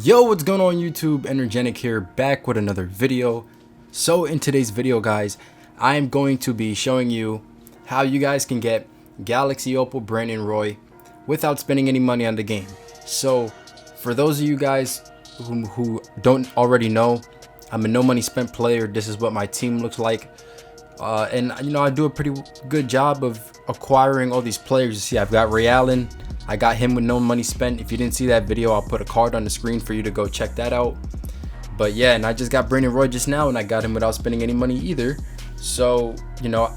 Yo, what's going on YouTube? Energetic here, back with another video. So in today's video, guys, I am going to be showing you how you guys can get Galaxy Opal Brandon Roy without spending any money on the game. So for those of you guys who don't already know, I'm a no money spent player. This is what my team looks like. And I do a pretty good job of acquiring all these players. You see, I've got Ray Allen. I got him with no money spent. If you didn't see that video, I'll put a card on the screen for you to go check that out. But yeah, and I just got Brandon Roy just now, and I got him without spending any money either. So,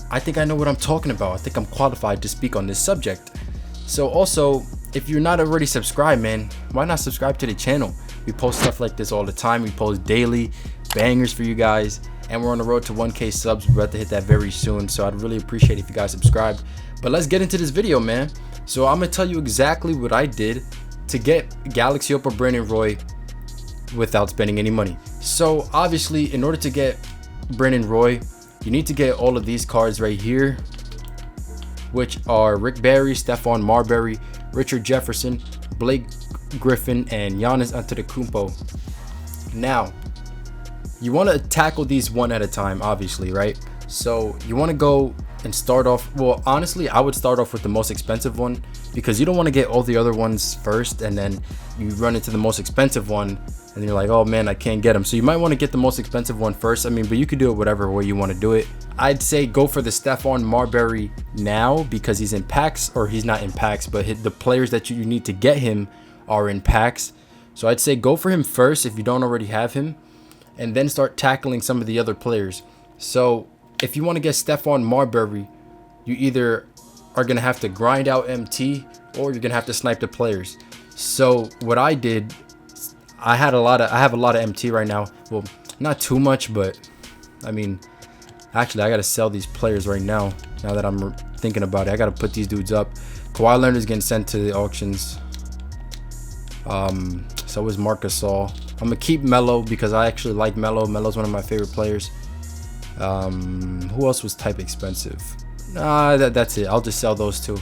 I think I know what I'm talking about. I think I'm qualified to speak on this subject. So also, if you're not already subscribed, man, why not subscribe to the channel? We post stuff like this all the time. We post daily bangers for you guys, and we're on the road to 1K subs. We're about to hit that very soon, so I'd really appreciate it if you guys subscribed. But let's get into this video, man. So I'm gonna tell you exactly what I did to get Galaxy Opal Brandon Roy without spending any money. So obviously, in order to get Brandon Roy, you need to get all of these cards right here, which are Rick Barry, Stephon Marbury, Richard Jefferson, Blake Griffin, and Giannis Antetokounmpo. Now, you want to tackle these one at a time, obviously, right? So you want to go and start off, well, honestly, I would start off with the most expensive one, because you don't want to get all the other ones first and then you run into the most expensive one and you're like, oh man, I can't get him. So you might want to get the most expensive one first. I mean, but you could do it whatever way you want to do it. I'd say go for the Stephon Marbury now, because he's in packs, or he's not in packs, but the players that you need to get him are in packs. So I'd say go for him first if you don't already have him, and then start tackling some of the other players. So if you want to get Stephon Marbury, you either are going to have to grind out MT, or you're going to have to snipe the players. So what I did, I have a lot of MT right now. Well, not too much, but I mean, actually I got to sell these players right now. Now that I'm thinking about it, I got to put these dudes up. Kawhi Leonard is getting sent to the auctions. So is Marc Gasol. I'm gonna keep Melo because I actually like Melo. Melo's one of my favorite players. Who else was type expensive? That's it. I'll just sell those two.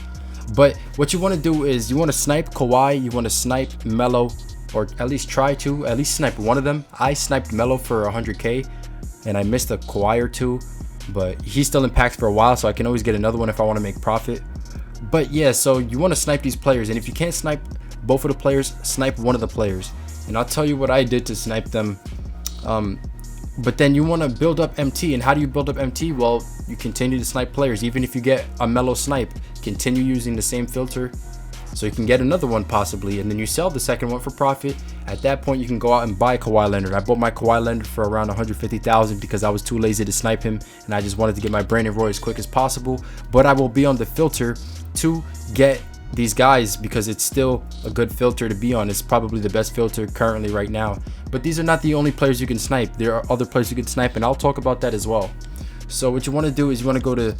But what you want to do is you want to snipe Kawhi, you want to snipe Melo, or at least try to at least snipe one of them. I sniped Melo for 100k, and I missed a Kawhi or two, but he's still in packs for a while, so I can always get another one if I want to make profit. But yeah, so you want to snipe these players, and if you can't snipe both of the players, snipe one of the players. And I'll tell you what I did to snipe them. But then you want to build up MT. And how do you build up MT? Well, you continue to snipe players. Even if you get a Melo snipe, continue using the same filter so you can get another one possibly, and then you sell the second one for profit. At that point, you can go out and buy Kawhi Leonard. I bought my Kawhi Leonard for around 150,000 because I was too lazy to snipe him, and I just wanted to get my Brandon Roy as quick as possible. But I will be on the filter to get these guys because it's still a good filter to be on. It's probably the best filter currently right now. But these are not the only players you can snipe. There are other players you can snipe, and I'll talk about that as well. So what you want to do is you want to go to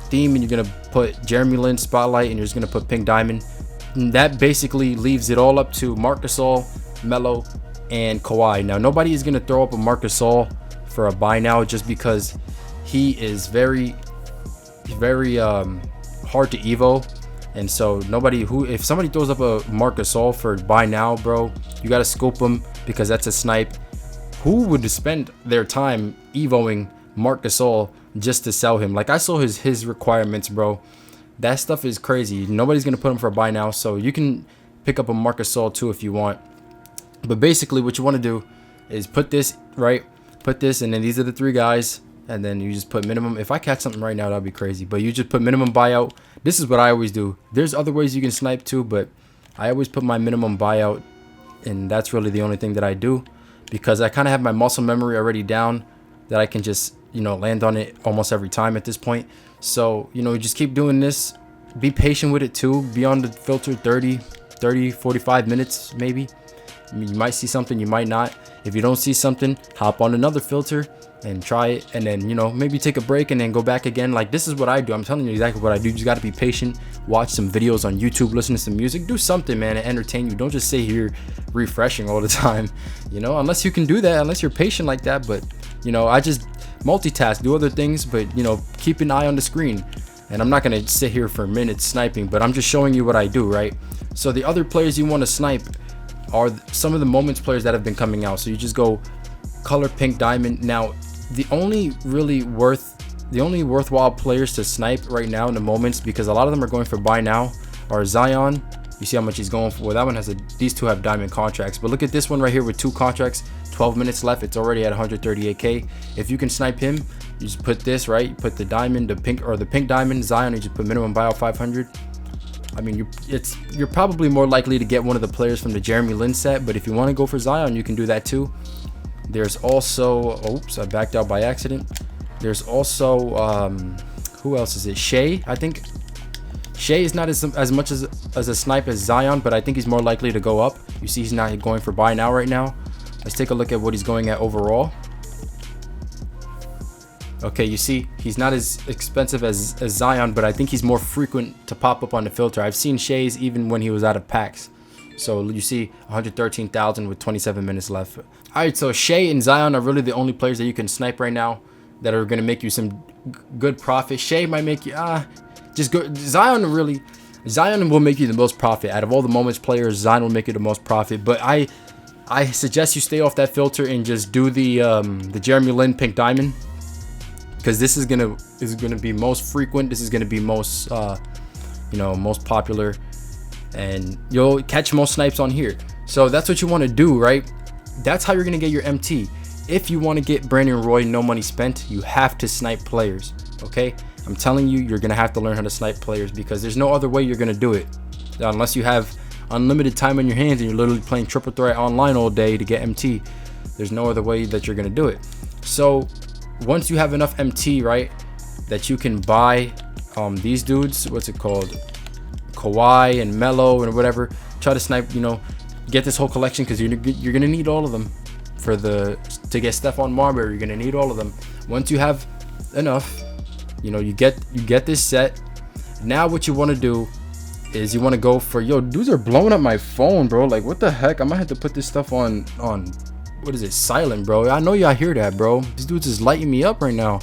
theme, and you're going to put Jeremy Lin Spotlight, and you're just going to put Pink Diamond. And that basically leaves it all up to Marc Gasol, Melo, and Kawhi. Now nobody is going to throw up a Marc Gasol for a buy now, just because he is very hard to evo. And so if somebody throws up a Marc Gasol for buy now, bro, you got to scope them, because that's a snipe. Who would spend their time evoing Marc Gasol just to sell him? Like, I saw his requirements, bro. That stuff is crazy. Nobody's going to put him for a buy now. So you can pick up a Marc Gasol too if you want. But basically what you want to do is put this, right? Put this, and then these are the three guys. And then you just put minimum. If I catch something right now, that'd be crazy. But you just put minimum buyout. This is what I always do. There's other ways you can snipe too, but I always put my minimum buyout, and that's really the only thing that I do, because I kind of have my muscle memory already down that I can just, land on it almost every time at this point. So, just keep doing this. Be patient with it too. Be on the filter 30, 45 minutes maybe. I mean, you might see something, you might not. If you don't see something, hop on another filter and try it, and then maybe take a break and then go back again. Like, this is what I do. I'm telling you exactly what I do. You just got to be patient. Watch some videos on YouTube, listen to some music, do something, man, to entertain you. Don't just sit here refreshing all the time, unless you can do that, unless you're patient like that. But I just multitask, do other things, but keep an eye on the screen. And I'm not gonna sit here for minutes sniping, but I'm just showing you what I do, right? So the other players you want to snipe are some of the moments players that have been coming out. So you just go color pink diamond. Now the only worthwhile players to snipe right now in the moments, because a lot of them are going for buy now, are Zion. You see how much he's going for. Well, that one has these two have diamond contracts, but look at this one right here with 2 contracts, 12 minutes left. It's already at 138k. If you can snipe him, you just put this, right? You put the diamond, the pink diamond, Zion, you just put minimum buyout 500. I mean, you're probably more likely to get one of the players from the Jeremy Lin set, but if you want to go for Zion, you can do that too. There's also, oops, I backed out by accident. There's also, who else is it? Shea, I think. Shea is not as much as a snipe as Zion, but I think he's more likely to go up. You see he's not going for buy now right now. Let's take a look at what he's going at overall. Okay, you see he's not as expensive as Zion, but I think he's more frequent to pop up on the filter. I've seen Shea's even when he was out of packs. So you see 113,000 with 27 minutes left. All right, so Shea and Zion are really the only players that you can snipe right now that are going to make you some good profit. Shea might make you just go. Zion will make you the most profit out of all the moments players. Zion will make you the most profit, but I suggest you stay off that filter and just do the Jeremy Lin pink diamond, because this is gonna be most frequent. This is gonna be most most popular, and you'll catch most snipes on here. So that's what you want to do, right? That's how you're gonna get your MT. If you want to get Brandon Roy no money spent, you have to snipe players. Okay, I'm telling you, you're gonna have to learn how to snipe players, because there's no other way you're gonna do it unless you have unlimited time on your hands and you're literally playing triple threat online all day to get MT. There's no other way that you're gonna do it. So once you have enough MT, right, that you can buy these dudes, what's it called, Kawhi and Melo and whatever, try to snipe, get this whole collection, because you're gonna need all of them to get Stephon Marbury. You're gonna need all of them. Once you have enough, you get this set. Now what you want to do is you want to go for, yo, dudes are blowing up my phone, bro. Like, what the heck? I might have to put this stuff on what is it, silent, bro. I know y'all hear that, bro. These dudes is lighting me up right now.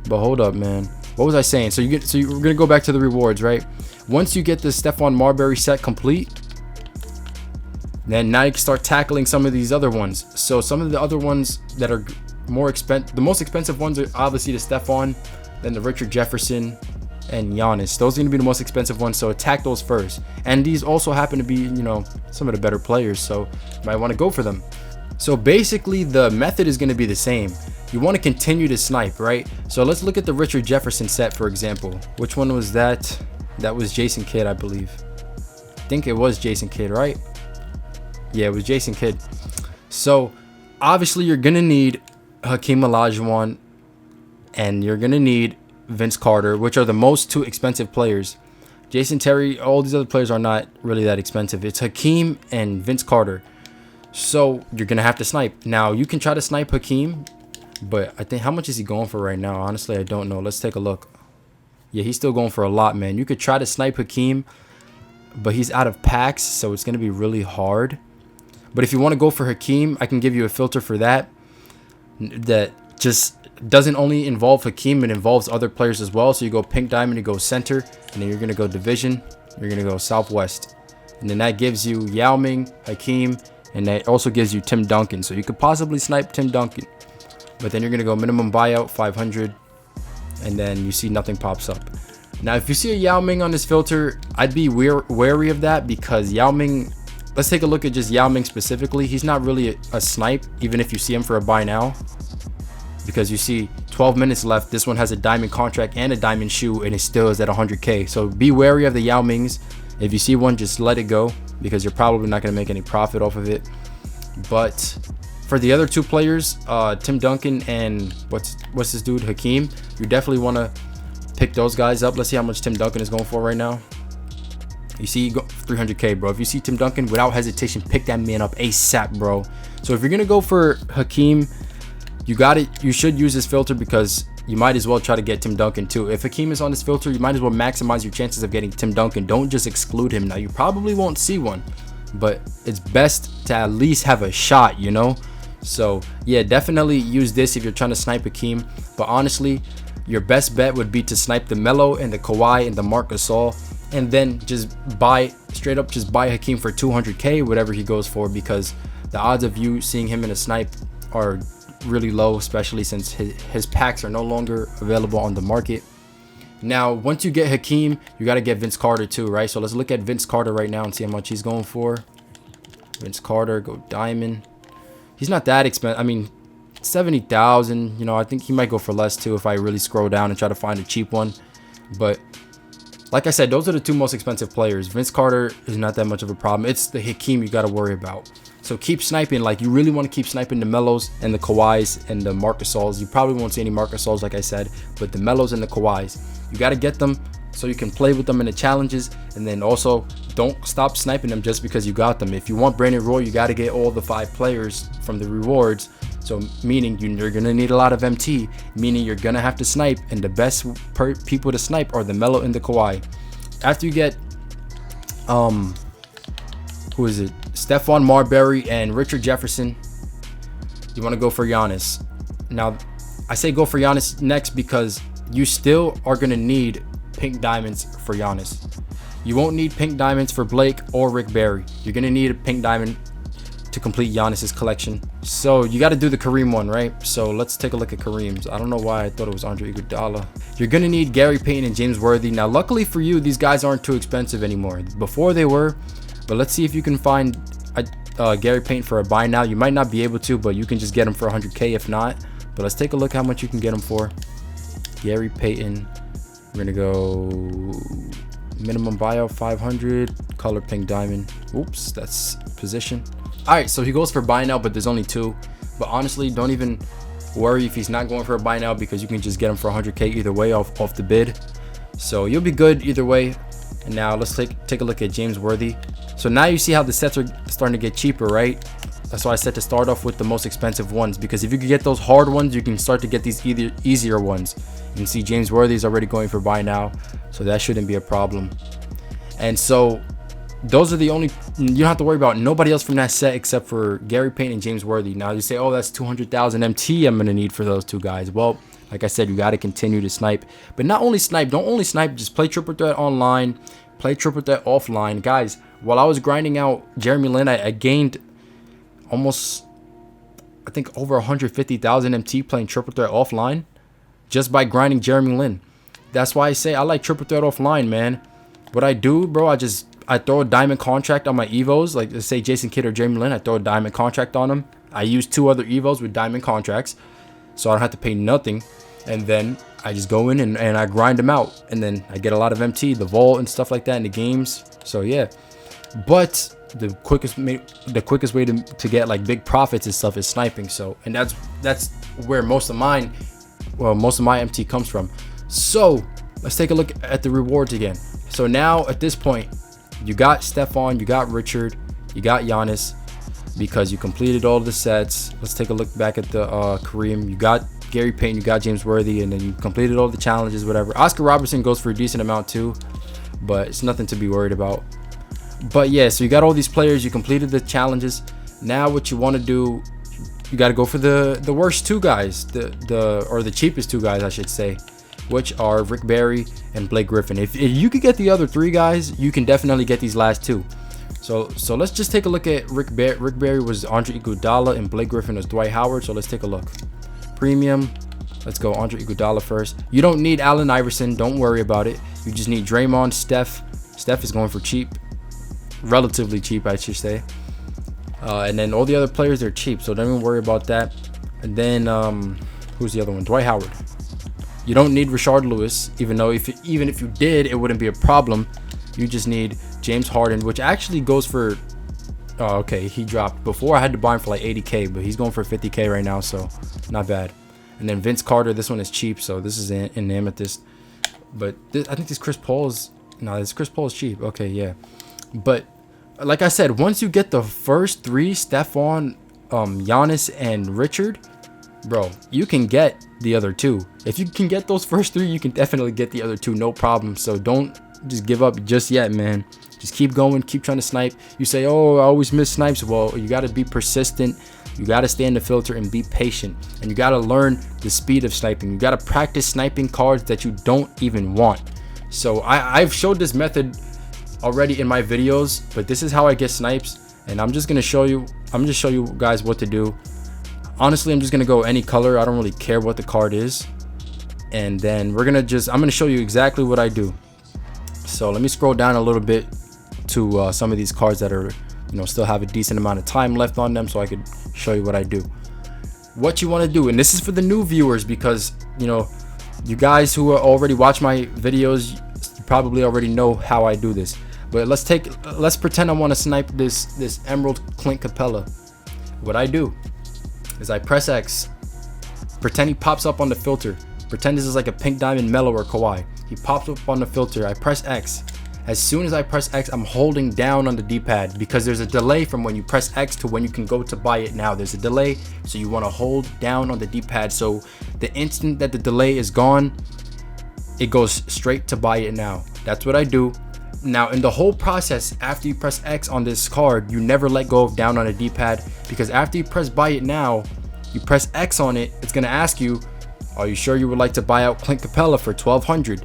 But hold up, man. What was I saying? So we're gonna go back to the rewards, right? Once you get the Stephon Marbury set complete, then now you can start tackling some of these other ones. So some of the other ones that are more expensive, the most expensive ones are obviously the Stephon, then the Richard Jefferson, and Giannis. Those are going to be the most expensive ones, so attack those first. And these also happen to be, some of the better players, so you might want to go for them. So basically, the method is going to be the same. You want to continue to snipe, right? So let's look at the Richard Jefferson set, for example. Which one was that? That was Jason Kidd, I believe. I think it was Jason Kidd, right? Yeah, it was Jason Kidd. So obviously, you're going to need Hakeem Olajuwon, and you're going to need Vince Carter, which are the most two expensive players. Jason Terry, all these other players are not really that expensive. It's Hakeem and Vince Carter. So you're going to have to snipe. Now, you can try to snipe Hakeem, but I think, how much is he going for right now? Honestly, I don't know. Let's take a look. Yeah, he's still going for a lot, man. You could try to snipe Hakeem, but he's out of packs, so it's going to be really hard. But if you want to go for Hakeem, I can give you a filter for that just doesn't only involve Hakeem, it involves other players as well. So you go pink diamond, you go center, and then you're going to go division, you're going to go southwest, and then that gives you Yao Ming, Hakeem, and that also gives you Tim Duncan. So you could possibly snipe Tim Duncan, but then you're going to go minimum buyout 500, and then you see nothing pops up. Now if you see a Yao Ming on this filter, I'd be wary of that, because Yao Ming, let's take a look at just Yao Ming specifically. He's not really a snipe, even if you see him for a buy now, because you see 12 minutes left. This one has a diamond contract and a diamond shoe, and it still is at 100k. So be wary of the Yao Mings. If you see one, just let it go, because you're probably not going to make any profit off of it. But for the other two players, Tim Duncan and what's this dude, Hakeem, you definitely want to pick those guys up. Let's see how much Tim Duncan is going for right now. You see, 300k, bro. If you see Tim Duncan, without hesitation, pick that man up ASAP, bro. So if you're going to go for Hakeem, you should use this filter, because you might as well try to get Tim Duncan too. If Hakeem is on this filter, you might as well maximize your chances of getting Tim Duncan. Don't just exclude him. Now, you probably won't see one, but it's best to at least have a shot, So yeah, definitely use this if you're trying to snipe Hakeem. But honestly, your best bet would be to snipe the Melo and the Kawhi and the Marc Gasol. and then just straight up buy Hakeem for 200k, whatever he goes for, because the odds of you seeing him in a snipe are really low, especially since his packs are no longer available on the market. Now, once you get Hakeem, you got to get Vince Carter too, right? So let's look at Vince Carter right now and see how much he's going for. Vince Carter, go diamond. He's not that expensive. I mean, 70,000. You know, I think he might go for less too if I really scroll down and try to find a cheap one. But like I said, those are the two most expensive players. Vince Carter is not that much of a problem. It's the Hakeem you got to worry about. So keep sniping. Like, you really want to keep sniping the Melos and the Kawhis and the Marc Gasols. You probably won't see any Marc Gasols, like I said, but the Melos and the Kawhis, you got to get them so you can play with them in the challenges. And then also, don't stop sniping them just because you got them. If you want Brandon Roy, you got to get all the 5 players from the rewards. So meaning you're going to need a lot of MT, meaning you're going to have to snipe, and the best people to snipe are the Melo and the Kawhi. After you get who is it, Stephon Marbury and Richard Jefferson, you want to go for Giannis. Now I say go for Giannis next because you still are going to need pink diamonds for Giannis. You won't need pink diamonds for Blake or Rick Barry. You're going to need a pink diamond to complete Giannis's collection. So you got to do the Kareem one, right? So let's take a look at Kareem's. I don't know why I thought it was Andre Iguodala. You're going to need Gary Payton and James Worthy. Now, luckily for you, these guys aren't too expensive anymore. Before they were, but let's see if you can find Gary Payton for a buy now. You might not be able to, but you can just get him for 100k if not. But let's take a look how much you can get him for. Gary Payton, we're gonna go minimum buyout 500, color pink diamond. Oops, that's position. All right, so he goes for buy now, but there's only 2. But honestly, don't even worry if he's not going for a buy now, because you can just get him for 100k either way off the bid. So you'll be good either way. And now let's take a look at James Worthy. So now you see how the sets are starting to get cheaper, right? That's why I said to start off with the most expensive ones, because if you can get those hard ones, you can start to get these easier ones. You can see James Worthy is already going for buy now, so that shouldn't be a problem. And so those are the only, you don't have to worry about nobody else from that set except for Gary Payton and James Worthy. Now you say, oh, that's 200,000 MT I'm gonna need for those 2 guys. Well, like I said, you got to continue to snipe, but not only snipe, don't only snipe, just play triple threat online, play triple threat offline. Guys, while I was grinding out Jeremy Lin, I gained almost, I think, over 150,000 MT playing triple threat offline just by grinding Jeremy Lin. That's why I say I like triple threat offline, man. What I do, bro, I throw a diamond contract on my evos, like let's say Jason Kidd or Jeremy Lin. I throw a diamond contract on them. I use 2 other evos with diamond contracts, so I don't have to pay nothing. And then I just go in and I grind them out, and then I get a lot of MT, the vault and stuff like that in the games. So yeah, but the quickest way to get like big profits and stuff is sniping. So, and that's where most of my MT comes from. So let's take a look at the rewards again. So now at this point, you got Stephon, you got Richard, you got Giannis, because you completed all the sets. Let's take a look back at the Kareem. You got Gary Payton, you got James Worthy, and then you completed all the challenges, whatever. Oscar Robertson goes for a decent amount too, but it's nothing to be worried about. But yeah, so you got all these players, you completed the challenges. Now what you want to do, you got to go for the worst 2 guys, or the cheapest 2 guys, I should say, which are Rick Barry and Blake Griffin. If you could get the other 3 guys, you can definitely get these last 2. So let's just take a look at Rick Barry. Rick Barry was Andre Iguodala and Blake Griffin was Dwight Howard. So let's take a look. Premium, let's go Andre Iguodala first. You don't need Allen Iverson, don't worry about it. You just need Draymond, Steph. Steph is going for cheap, relatively cheap, I should say. And then all the other players are cheap, so don't even worry about that. And then who's the other one? Dwight Howard. You don't need Rashard Lewis, even if you did, it wouldn't be a problem. You just need James Harden, which actually goes for, oh, okay, he dropped. Before I had to buy him for like 80k, but he's going for 50k right now, so not bad. And then Vince Carter, this one is cheap, so this is in Amethyst. But I think this Chris Paul is cheap. Okay, yeah. But like I said, once you get the first 3, Stephon, Giannis, and Richard, bro, you can get the other 2. If you can get those first 3, you can definitely get the other 2, no problem. So don't just give up just yet, man. Just keep going, keep trying to snipe. You say, oh, I always miss snipes. Well, you got to be persistent. You got to stay in the filter and be patient. And you got to learn the speed of sniping. You got to practice sniping cards that you don't even want. So I've showed this method already in my videos, but this is how I get snipes, and I'm just gonna show you guys what to do. Honestly, I'm just gonna go any color. I don't really care what the card is, and then I'm gonna show you exactly what I do. So let me scroll down a little bit to some of these cards that are, still have a decent amount of time left on them, so I could show you what I do. What you want to do, and this is for the new viewers, because you guys who already watch my videos, you probably already know how I do this. But let's pretend I want to snipe this Emerald Clint Capella. What I do is I press X, pretend he pops up on the filter, pretend this is like a Pink Diamond Mellow or Kawaii. He pops up on the filter, I press X. As soon as I press X, I'm holding down on the D-pad, because there's a delay from when you press X to when you can go to buy it now. There's a delay, so you want to hold down on the D-pad, so the instant that the delay is gone, it goes straight to buy it now. That's what I do. Now, in the whole process, after you press X on this card, you never let go of down on a D-pad, because after you press buy it now, you press X on it, it's going to ask you, are you sure you would like to buy out Clint Capella for 1200?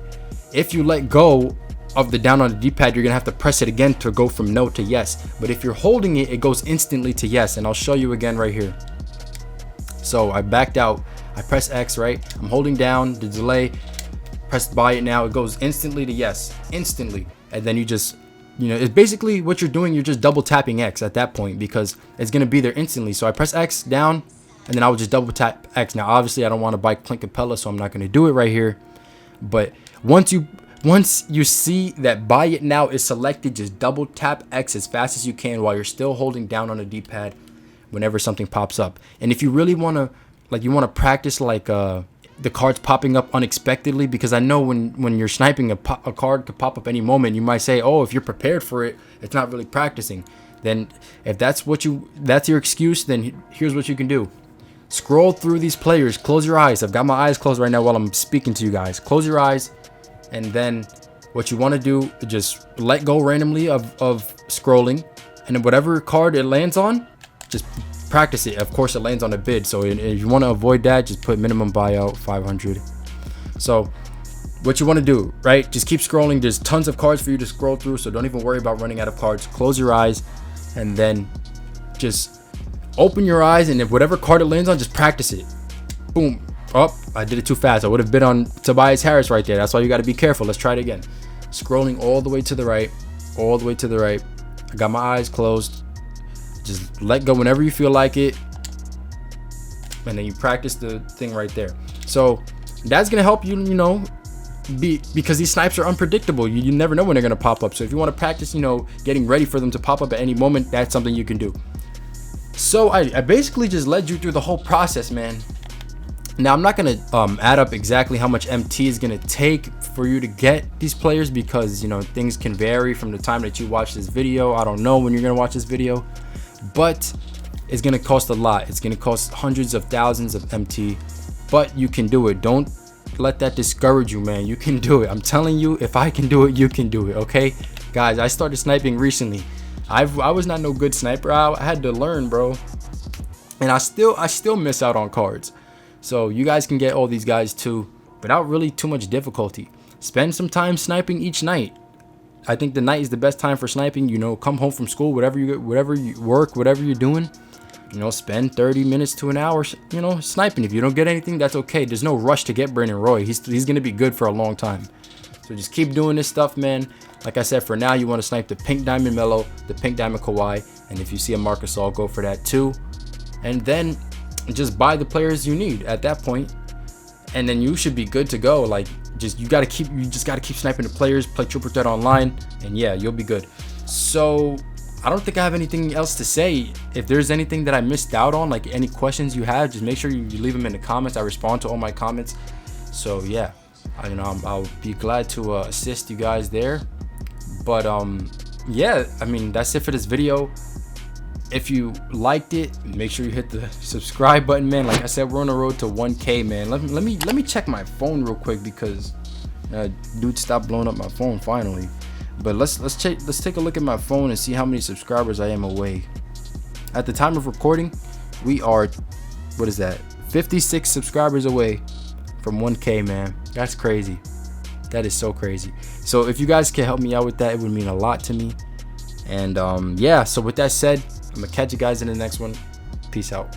If you let go of the down on the D-pad, you're gonna have to press it again to go from no to yes. But if you're holding it, it goes instantly to yes, and I'll show you again right here. So I backed out, I press X, right? I'm holding down the delay, press buy it now, it goes instantly to yes, instantly. And then you just, it's basically what you're doing, you're just double tapping X at that point, because it's gonna be there instantly. So I press X down, and then I would just double tap X. Now obviously I don't want to buy Clint Capella, so I'm not gonna do it right here. But once you see that buy it now is selected, just double tap X as fast as you can while you're still holding down on the D-pad whenever something pops up. And if you really want to, you want to practice the cards popping up unexpectedly, because I know when you're sniping, a card could pop up any moment. You might say, oh, if you're prepared for it, it's not really practicing. Then if that's your excuse, then here's what you can do. Scroll through these players, close your eyes. I've got my eyes closed right now while I'm speaking to you guys. Close your eyes. And then what you want to do is just let go randomly of scrolling, and then whatever card it lands on, just practice it. Of course, it lands on a bid, so if you want to avoid that, just put minimum buyout 500. So what you want to do, right? Just keep scrolling. There's tons of cards for you to scroll through, so don't even worry about running out of cards. Close your eyes, and then just open your eyes, and if whatever card it lands on, just practice it. Boom. Oh, I did it too fast. I would have bid on Tobias Harris right there. That's why you got to be careful. Let's try it again. Scrolling all the way to the right, all the way to the right. I got my eyes closed. Just let go whenever you feel like it, and then you practice the thing right there. So that's gonna help you, because these snipes are unpredictable. You never know when they're gonna pop up. So if you want to practice, getting ready for them to pop up at any moment, that's something you can do. So I basically just led you through the whole process, man. Now, I'm not going to add up exactly how much MT is going to take for you to get these players, because, things can vary from the time that you watch this video. I don't know when you're going to watch this video, but it's going to cost a lot. It's going to cost hundreds of thousands of MT, but you can do it. Don't let that discourage you, man. You can do it. I'm telling you, if I can do it, you can do it, okay? Guys, I started sniping recently. I was not no good sniper. I had to learn, bro. And I still miss out on cards. So you guys can get all these guys too without really too much difficulty. Spend some time sniping each night. I think the night is the best time for sniping. Come home from school, whatever you work, whatever you're doing, spend 30 minutes to an hour, sniping. If you don't get anything, that's okay. There's no rush to get Brandon Roy. He's going to be good for a long time. So just keep doing this stuff, man. Like I said, for now, you want to snipe the Pink Diamond Mellow, the Pink Diamond Kawaii, and if you see a Marcus All, go for that too. And then just buy the players you need at that point, and then you should be good to go. You just gotta keep sniping the players, play triple threat online, and yeah, you'll be good. So I don't think I have anything else to say. If there's anything that I missed out on, like any questions you have, just make sure you leave them in the comments. I respond to all my comments. So yeah, I'll be glad to assist you guys there. But yeah, that's it for this video. If you liked it, make sure you hit the subscribe button, man. Like I said, we're on the road to 1K, man. Let me check my phone real quick, because dude stopped blowing up my phone finally. But let's take a look at my phone and see how many subscribers I am away. At the time of recording, we are, 56 subscribers away from 1K, man. That's crazy. That is so crazy. So if you guys can help me out with that, it would mean a lot to me. And yeah, so with that said, I'm gonna catch you guys in the next one. Peace out.